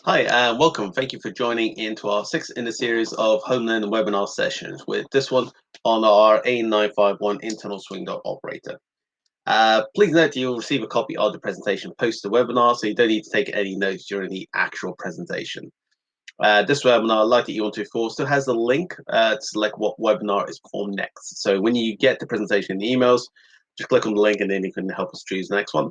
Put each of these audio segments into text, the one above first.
Hi, and welcome. Thank you for joining into our sixth in the series of home learning webinar sessions with this one on our A951 internal swing dot operator. Please note that you'll receive a copy of the presentation post the webinar, so you don't need to take any notes during the actual presentation. This webinar, like the E124, still has a link to select what webinar is performed next. So when you get the presentation in the emails, just click on the link and then you can help us choose the next one.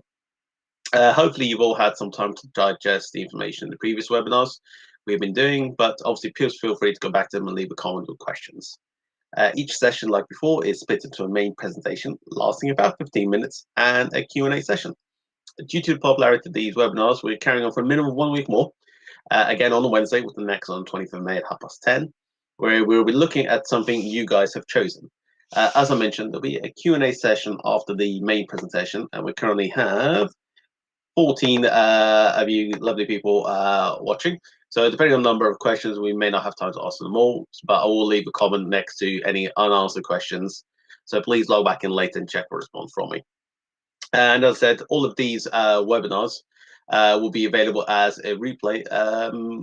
Hopefully you've all had some time to digest the information in the previous webinars we've been doing, but obviously please feel free to go back to them and leave a comment with questions. Each session, like before, is split into a main presentation lasting about 15 minutes and a Q&A session. Due to the popularity of these webinars, we're carrying on for a minimum of 1 week more, again on a Wednesday with the next on the 20th of May at 10:30, where we'll be looking at something you guys have chosen. As I mentioned, there'll be a Q&A session after the main presentation, and we currently have 14 of you lovely people watching. So depending on the number of questions, we may not have time to answer them all, but I will leave a comment next to any unanswered questions. So please log back in later and check for a response from me. And as I said, all of these webinars will be available as a replay,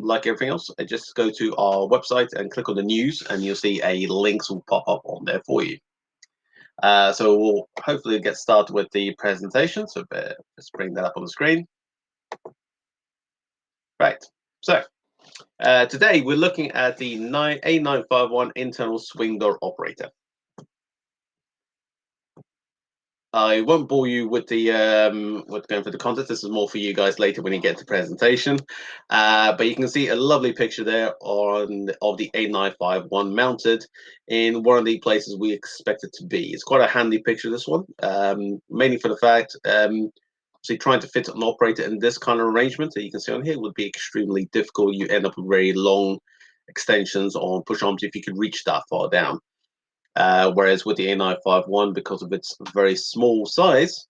like everything else. Just go to our website and click on the news, and you'll see a links will pop up on there for you. So we'll hopefully get started with the presentation. So let's bring that up on the screen. Right. So today we're looking at the A951 internal swing door operator. I won't bore you with the with going for the content. This is more for you guys later when you get to presentation. But you can see a lovely picture there of the A951 mounted in one of the places we expect it to be. It's quite a handy picture, this one, mainly for the fact so trying to fit an operator in this kind of arrangement that you can see on here would be extremely difficult. You end up with very long extensions on push arms if you could reach that far down. Whereas with the A951, because of its very small size,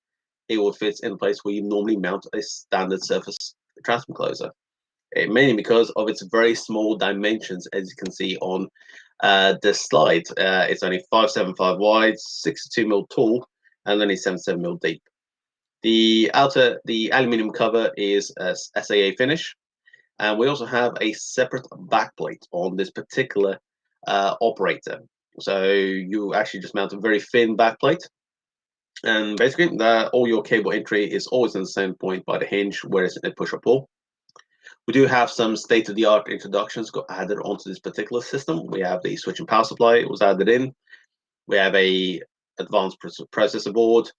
it will fit in a place where you normally mount a standard surface transfer closer. Mainly because of its very small dimensions, as you can see on this slide. It's only 575 wide, 62mm tall, and only 77mm deep. The aluminium cover is a SAA finish, and we also have a separate backplate on this particular operator. So you actually just mount a very thin backplate, and basically all your cable entry is always in the same point by the hinge where it's in a push or pull. We do have some state-of-the-art introductions got added onto this particular system. We have the switch and power supply, it was added in. We have a advanced processor board,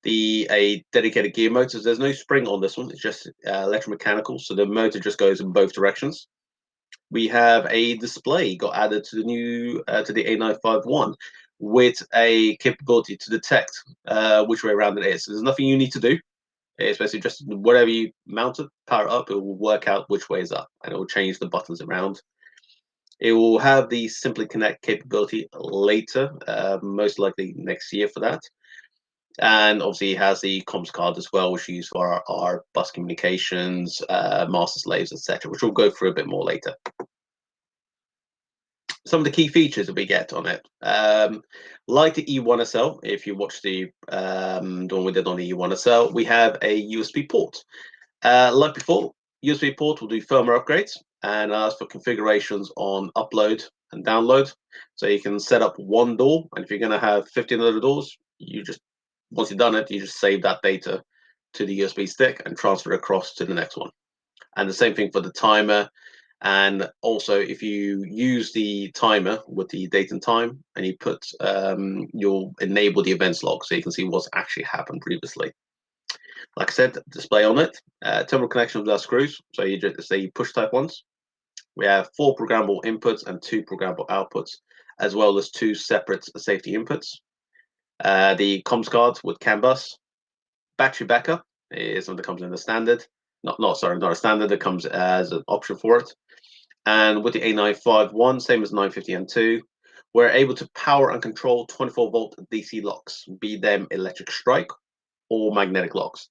a dedicated gear motor. There's no spring on this one, it's just electromechanical, so the motor just goes in both directions. We have a display got added to the new to the A951 with a capability to detect which way around it is. So there's nothing you need to do. It's basically just whatever you mount it, power up, it will work out which way is up, and it will change the buttons around. It will have the Simply Connect capability later, most likely next year for that. And obviously it has the comms card as well, which we use for our bus communications, master slaves, etc., which we'll go through a bit more later. Some of the key features that we get on it, like the E1SL, if you watch the one we did on the E1SL, we have a USB port. Like before, USB port will do firmware upgrades and ask for configurations on upload and download. So you can set up one door, and if you're going to have 15 other doors, you just, once you've done it, you just save that data to the USB stick and transfer it across to the next one. And the same thing for the timer. And also, if you use the timer with the date and time, and you put, you'll enable the events log so you can see what's actually happened previously. Like I said, display on it, terminal connection without screws. So you just say push type ones. We have 4 programmable inputs and 2 programmable outputs, as well as 2 separate safety inputs. The comms card with CAN bus. Battery backup is something that comes in the standard. Not a standard, it comes as an option for it. And with the A951, same as 950N2, we're able to power and control 24-volt DC locks, be them electric strike or magnetic locks.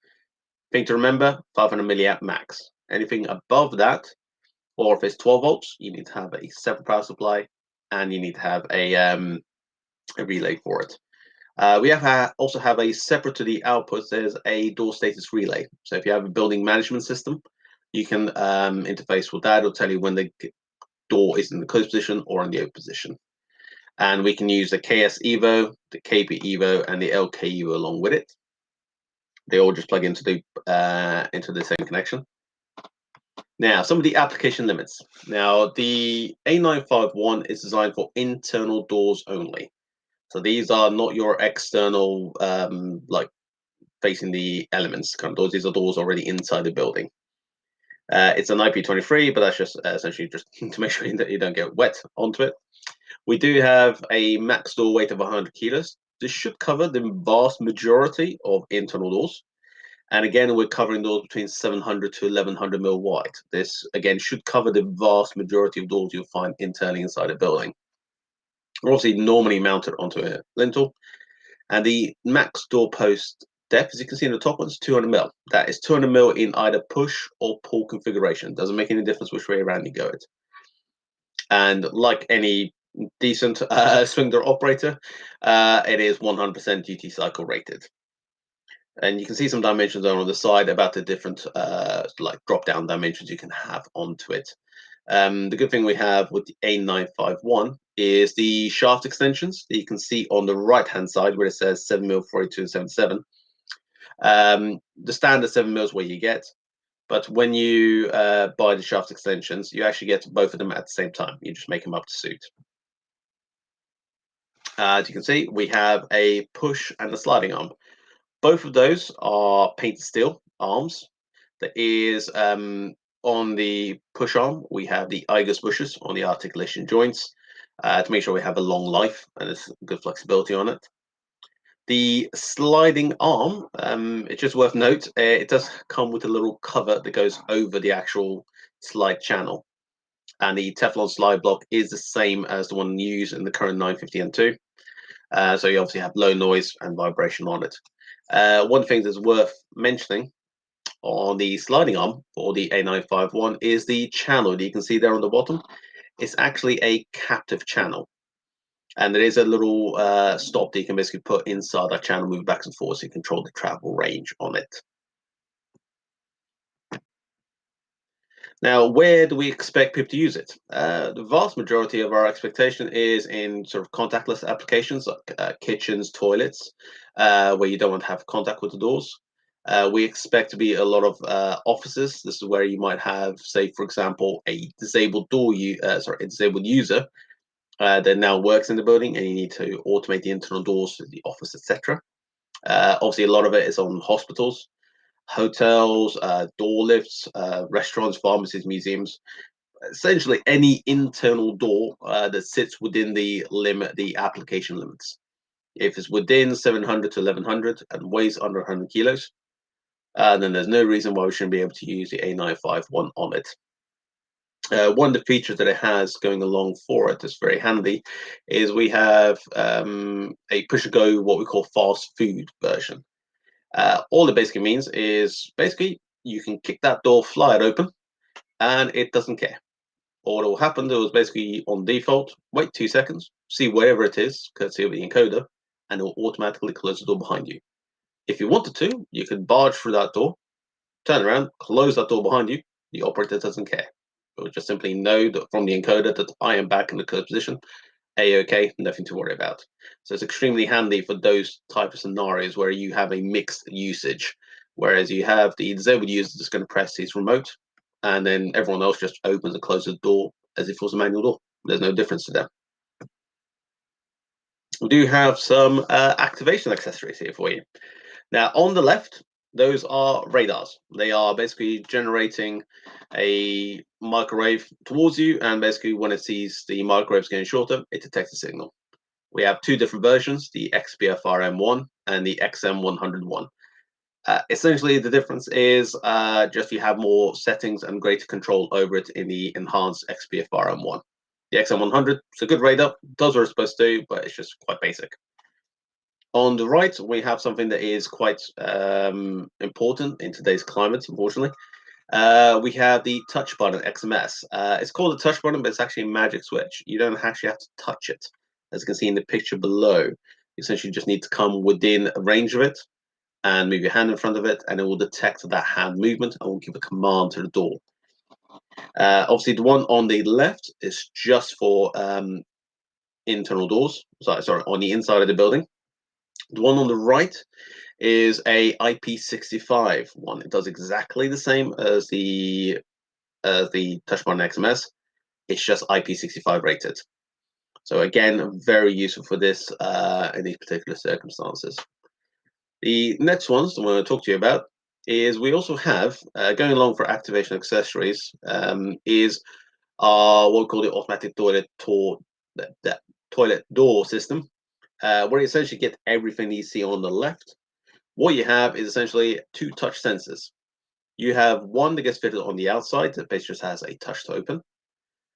Thing to remember, 500 milliamp max. Anything above that, or if it's 12 volts, you need to have a separate power supply, and you need to have a relay for it. We also have a separate to the outputs. There's a door status relay. So if you have a building management system, you can interface with that. It'll tell you when the door is in the closed position or in the open position. And we can use the KS Evo, the KP Evo, and the LK Evo along with it. They all just plug into the same connection. Now, some of the application limits. Now, the A951 is designed for internal doors only. So these are not your external, like facing the elements kind of doors. These are doors already inside the building. It's an IP23, but that's just essentially just to make sure that you don't get wet onto it. We do have a max door weight of 100 kilos. This should cover the vast majority of internal doors. And again, we're covering doors between 700 to 1100 mil wide. This, again, should cover the vast majority of doors you'll find internally inside a building. We're obviously normally mounted onto a lintel. And the max door post depth, as you can see in the top one, is 200 mil. That is 200 mil in either push or pull configuration. Doesn't make any difference which way around you go it. And like any decent swing door operator, it is 100% duty cycle rated. And you can see some dimensions on the side about the different like drop down dimensions you can have onto it. The good thing we have with the A951 is the shaft extensions that you can see on the right hand side where it says 7mm, 42, and 77. The standard 7mm is what you get, but when you buy the shaft extensions, you actually get both of them at the same time. You just make them up to suit. As you can see, we have a push and a sliding arm. Both of those are painted steel arms. There is on the push arm, we have the IGUS bushes on the articulation joints to make sure we have a long life and there's good flexibility on it. The sliding arm, it's just worth note, it does come with a little cover that goes over the actual slide channel. And the Teflon slide block is the same as the one used in the current 950 N2. So you obviously have low noise and vibration on it. One thing that's worth mentioning on the sliding arm for the A951 is the channel that you can see there on the bottom. It's actually a captive channel. And there is a little stop that you can basically put inside that channel, move back and forth so you control the travel range on it. Now, where do we expect people to use it? The vast majority of our expectation is in sort of contactless applications like kitchens, toilets, where you don't want to have contact with the doors. We expect to be a lot of offices. This is where you might have, say, for example, a disabled disabled user that now works in the building, and you need to automate the internal doors to the office, etc. Obviously, a lot of it is on hospitals, hotels, door lifts, restaurants, pharmacies, museums. Essentially, any internal door that sits within the application limits. If it's within 700 to 1100 and weighs under 100 kilos, then there's no reason why we shouldn't be able to use the A951 on it. One of the features that it has going along for it that's very handy is we have a push-and-go, what we call fast food version. All it basically means is basically you can kick that door, fly it open, and it doesn't care. What will happen, it was basically on default, wait 2 seconds, see wherever it is, courtesy of the encoder, and it will automatically close the door behind you. If you wanted to, you could barge through that door, turn around, close that door behind you. The operator doesn't care. It will just simply know that from the encoder that I am back in the closed position. A-OK, nothing to worry about. So it's extremely handy for those type of scenarios where you have a mixed usage, whereas you have the disabled user that's going to press his remote, and then everyone else just opens and closes the door as if it was a manual door. There's no difference to them. We do have some activation accessories here for you. Now, on the left, those are radars. They are basically generating a microwave towards you, and basically when it sees the microwaves getting shorter, it detects the signal. We have two different versions, the XBFRM1 and the XM101. Essentially, the difference is just you have more settings and greater control over it in the enhanced XBFRM1. The XM100 is a good radar, does what it's supposed to do, but it's just quite basic. On the right, we have something that is quite important in today's climate, unfortunately. We have the touch button XMS. It's called a touch button, but it's actually a magic switch. You don't actually have to touch it. As you can see in the picture below, you essentially just need to come within a range of it. and move your hand in front of it, and it will detect that hand movement and will give a command to the door. Obviously, the one on the left is just for internal doors. Sorry, on the inside of the building. The one on the right is a IP65 one. It does exactly the same as the touch button XMS. It's just IP65 rated. So again, very useful for this in these particular circumstances. The next ones I'm going to talk to you about is we also have, going along for activation accessories, is what we call the automatic toilet door system, where you essentially get everything you see on the left. What you have is essentially two touch sensors. You have one that gets fitted on the outside that basically just has a touch to open.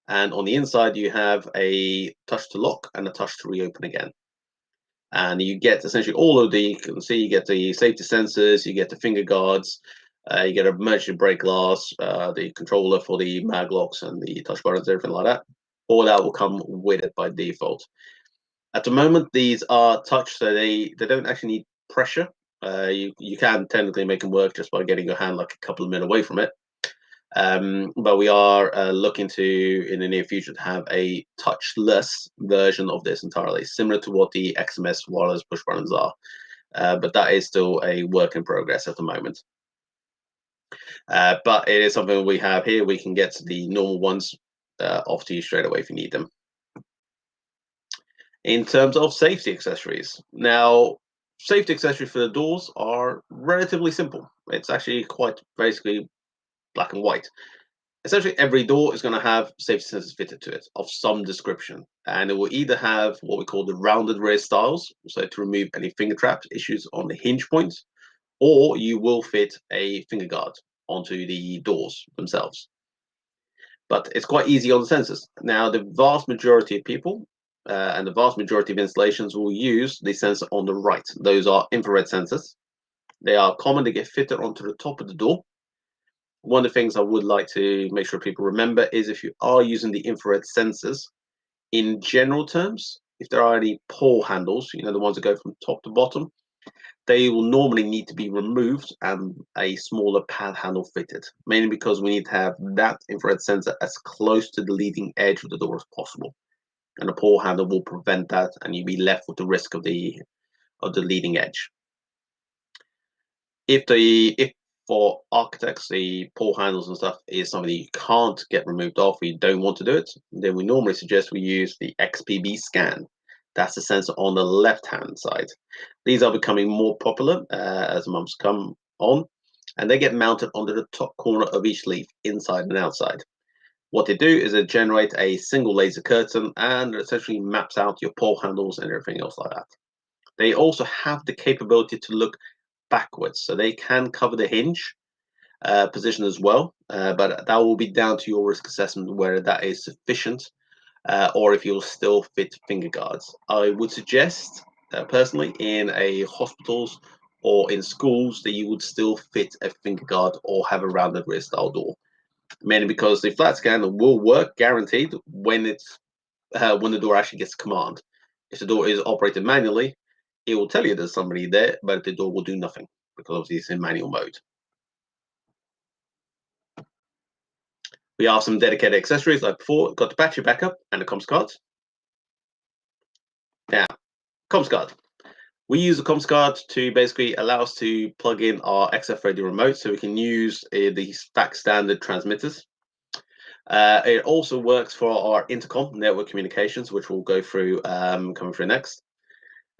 And on the inside, you have a touch to lock and a touch to reopen again. And you get essentially all of you can see, you get the safety sensors, you get the finger guards, you get a emergency brake glass, the controller for the mag locks and the touch buttons, everything like that. All that will come with it by default. At the moment, these are touch, so they don't actually need pressure. You can technically make them work just by getting your hand like a couple of minutes away from it. But we are looking to, in the near future, to have a touchless version of this entirely, similar to what the XMS wireless push buttons are. But that is still a work in progress at the moment. But it is something we have here. We can get the normal ones off to you straight away if you need them. In terms of safety accessories, now safety accessories for the doors are relatively simple. It's actually quite basically black and white. Essentially, every door is going to have safety sensors fitted to it of some description, and it will either have what we call the rounded rear styles, so to remove any finger trap issues on the hinge points, or you will fit a finger guard onto the doors themselves. But it's quite easy on the sensors. Now, the vast majority of people and the vast majority of installations will use the sensor on the right. Those are infrared sensors. They are common to get fitted onto the top of the door. One of the things I would like to make sure people remember is if you are using the infrared sensors, in general terms, if there are any pull handles, you know, the ones that go from top to bottom, they will normally need to be removed and a smaller pad handle fitted, mainly because we need to have that infrared sensor as close to the leading edge of the door as possible. And a pull handle will prevent that, and you'll be left with the risk of the leading edge. If for architects the pull handles and stuff is something you can't get removed off, or you don't want to do it, then we normally suggest we use the XPB scan. That's the sensor on the left-hand side. These are becoming more popular as months come on, and they get mounted onto the top corner of each leaf, inside and outside. What they do is they generate a single laser curtain and essentially maps out your pull handles and everything else like that. They also have the capability to look backwards, so they can cover the hinge position as well, but that will be down to your risk assessment whether that is sufficient or if you'll still fit finger guards. I would suggest personally in a hospitals or in schools that you would still fit a finger guard or have a rounded rear style door, mainly because the flat scan will work guaranteed when the door actually gets a command. If the door is operated manually, it will tell you there's somebody there, but the door will do nothing because obviously it's in manual mode. We have some dedicated accessories like before. Got the battery backup and the comms card. Now, comms card. We use the comms card to basically allow us to plug in our XF radio remote so we can use the FAAC standard transmitters. It also works for our Intercom network communications, which we'll go through coming through next.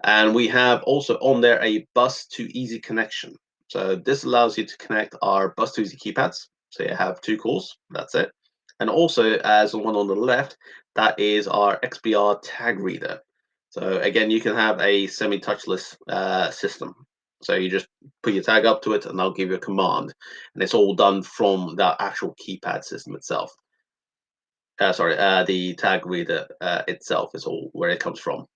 And we have also on there a bus to easy connection. So this allows you to connect our bus to easy keypads. So you have two calls, that's it. And also, as the one on the left, that is our XBR tag reader. So again, you can have a semi-touchless system. So you just put your tag up to it and they'll give you a command. And it's all done from that actual keypad system itself. The tag reader itself is all where it comes from.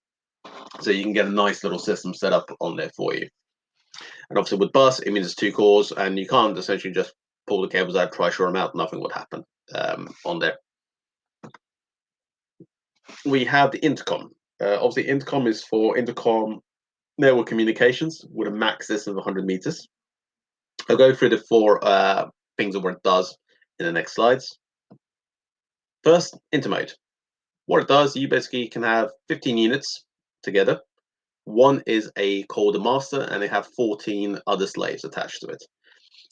So you can get a nice little system set up on there for you. And obviously with bus, it means it's two cores, and you can't essentially just pull the cables out, try short them out, nothing would happen on there. We have the intercom. Obviously, intercom is for intercom network communications with a max distance of 100 meters. I'll go through the four things of what it does in the next slides. First, Intermode. What it does, you basically can have 15 units together. One is called a master, and they have 14 other slaves attached to it.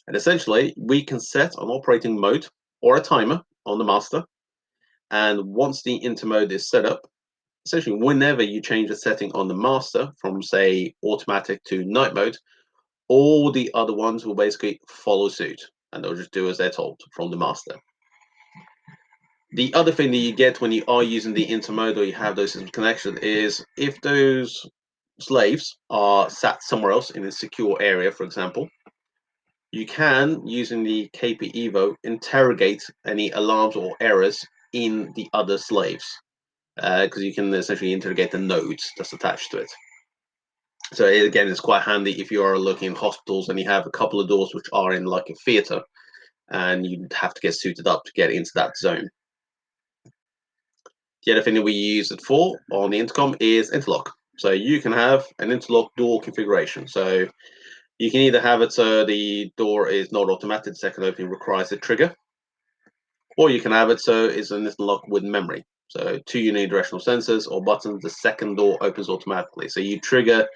And essentially, we can set an operating mode or a timer on the master. And once the intermode is set up, essentially, whenever you change the setting on the master from, say, automatic to night mode, all the other ones will basically follow suit, and they'll just do as they're told from the master. The other thing that you get when you are using the intermode or you have those systems connection is if those slaves are sat somewhere else in a secure area, for example, you can, using the KP-EVO, interrogate any alarms or errors in the other slaves, because you can essentially interrogate the nodes that's attached to it. So again, it's quite handy if you are looking in hospitals and you have a couple of doors which are in like a theater, and you have to get suited up to get into that zone. The other thing that we use it for on the intercom is interlock. So you can have an interlock door configuration. So you can either have it so the door is not automatic, the second opening requires a trigger, or you can have it so it's an interlock with memory. So 2 unidirectional sensors or buttons, the second door opens automatically. So you trigger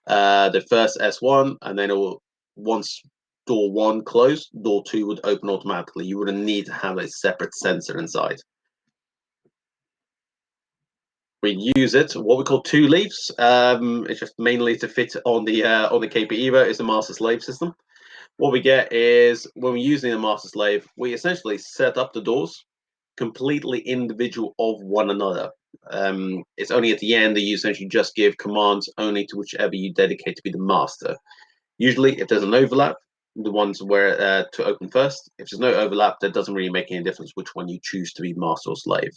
the first S1, and then it will, once door 1 closed, door 2 would open automatically. You wouldn't need to have a separate sensor inside. We use it what we call 2 leaves. It's just mainly to fit on the KP-EVO. It's a master slave system. What we get is when we're using a master slave, we essentially set up the doors completely individual of one another. It's only at the end that you essentially just give commands only to whichever you dedicate to be the master. Usually, if there's an overlap, the ones where to open first. If there's no overlap, that doesn't really make any difference which one you choose to be master or slave.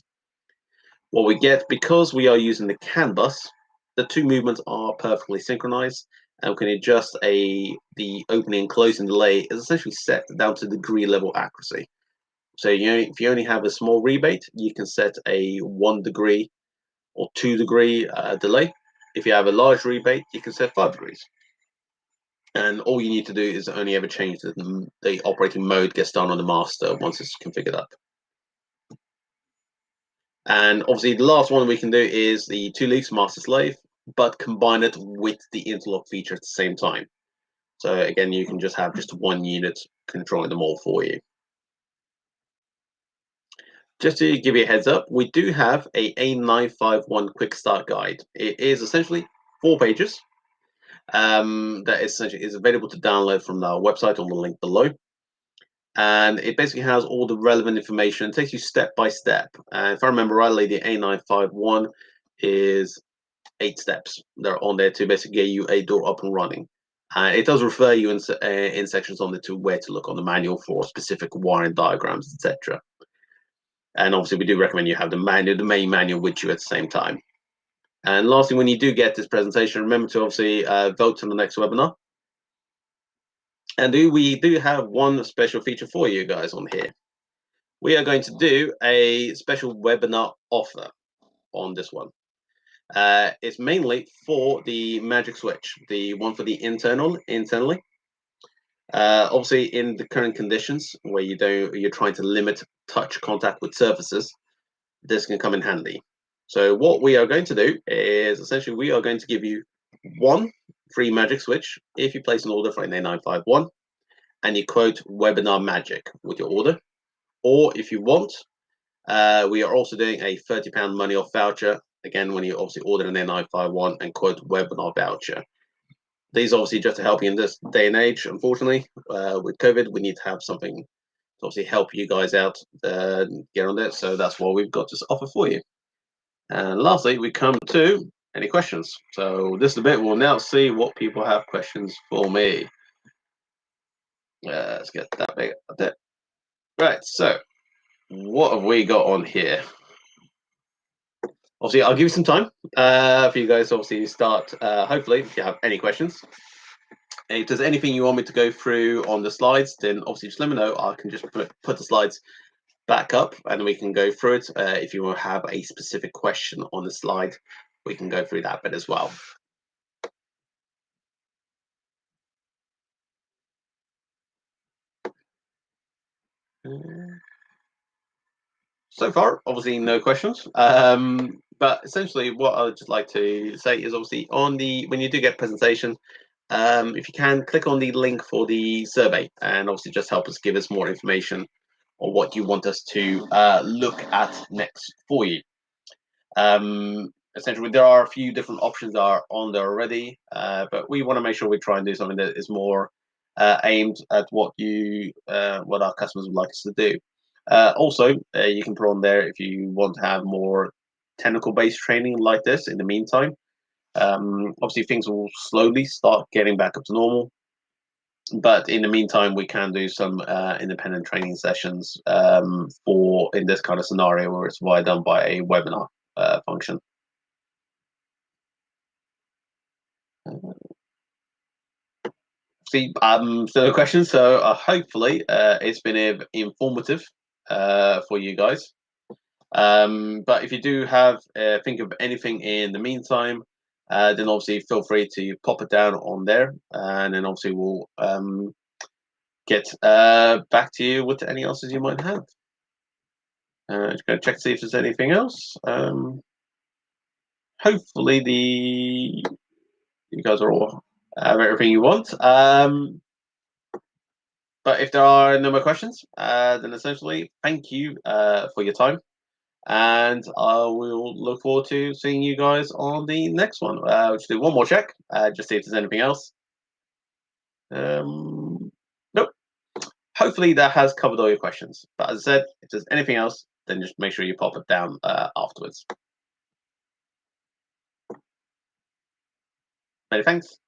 What we get, because we are using the CAN bus, the 2 movements are perfectly synchronized, and we can adjust the opening and closing delay is essentially set down to degree level accuracy. So if you only have a small rebate, you can set a 1 degree or 2 degree delay. If you have a large rebate, you can set 5 degrees. And all you need to do is only ever change the operating mode gets done on the master once it's configured up. And obviously, the last one we can do is the 2 leaves master slave, but combine it with the interlock feature at the same time. So again, you can just have just 1 unit controlling them all for you. Just to give you a heads up, we do have a A951 quick start guide. It is essentially 4 pages. That essentially is available to download from our website on the link below. And it basically has all the relevant information. It takes you step by step. If I remember rightly, the A951 is 8 steps. They're on there to basically get you a door up and running. It does refer you in sections on it to where to look on the manual for specific wiring diagrams, etc. And obviously, we do recommend you have the main manual with you at the same time. And lastly, when you do get this presentation, remember to obviously vote on the next webinar. And we do have one special feature for you guys on here. We are going to do a special webinar offer on this one. It's mainly for the Magic Switch, the one for the internally. Obviously, in the current conditions where you're trying to limit touch contact with surfaces, this can come in handy. So what we are going to do is essentially we are going to give you 1 free Magic Switch if you place an order for an A951 and you quote webinar magic with your order. Or if you want, we are also doing a £30 money off voucher. Again, when you obviously order an A951 and quote webinar voucher. These obviously just to help you in this day and age. Unfortunately, with COVID, we need to have something to obviously help you guys out, get on that. So that's why we've got this offer for you. And lastly, we come to any questions. So this is the bit we'll now see what people have questions for me. Let's get that bit up there. Right, so what have we got on here? Obviously, I'll give you some time for you guys to obviously start, hopefully, if you have any questions. If there's anything you want me to go through on the slides, then obviously just let me know. I can just put the slides back up and we can go through it. If you want to have a specific question on the slide, we can go through that bit as well. So far, obviously, no questions. But essentially, what I would just like to say is, obviously, when you do get presentation, if you can click on the link for the survey, and obviously just help us give us more information on what you want us to look at next for you. Essentially, there are a few different options that are on there already, but we want to make sure we try and do something that is more aimed at what our customers would like us to do. Also, you can put on there if you want to have more technical based training like this in the meantime. Obviously, things will slowly start getting back up to normal, but in the meantime, we can do some independent training sessions for in this kind of scenario where it's done by a webinar function. See, so the question. So hopefully, it's been informative for you guys. But if you do have think of anything in the meantime, then obviously feel free to pop it down on there, and then obviously we'll get back to you with any answers you might have. Just going to check to see if there's anything else. Hopefully you guys are all have everything you want. But if there are no more questions, then essentially thank you for your time. And I will look forward to seeing you guys on the next one. We'll just do one more check, just see if there's anything else. Nope. Hopefully that has covered all your questions. But as I said, if there's anything else, then just make sure you pop it down afterwards. Many thanks.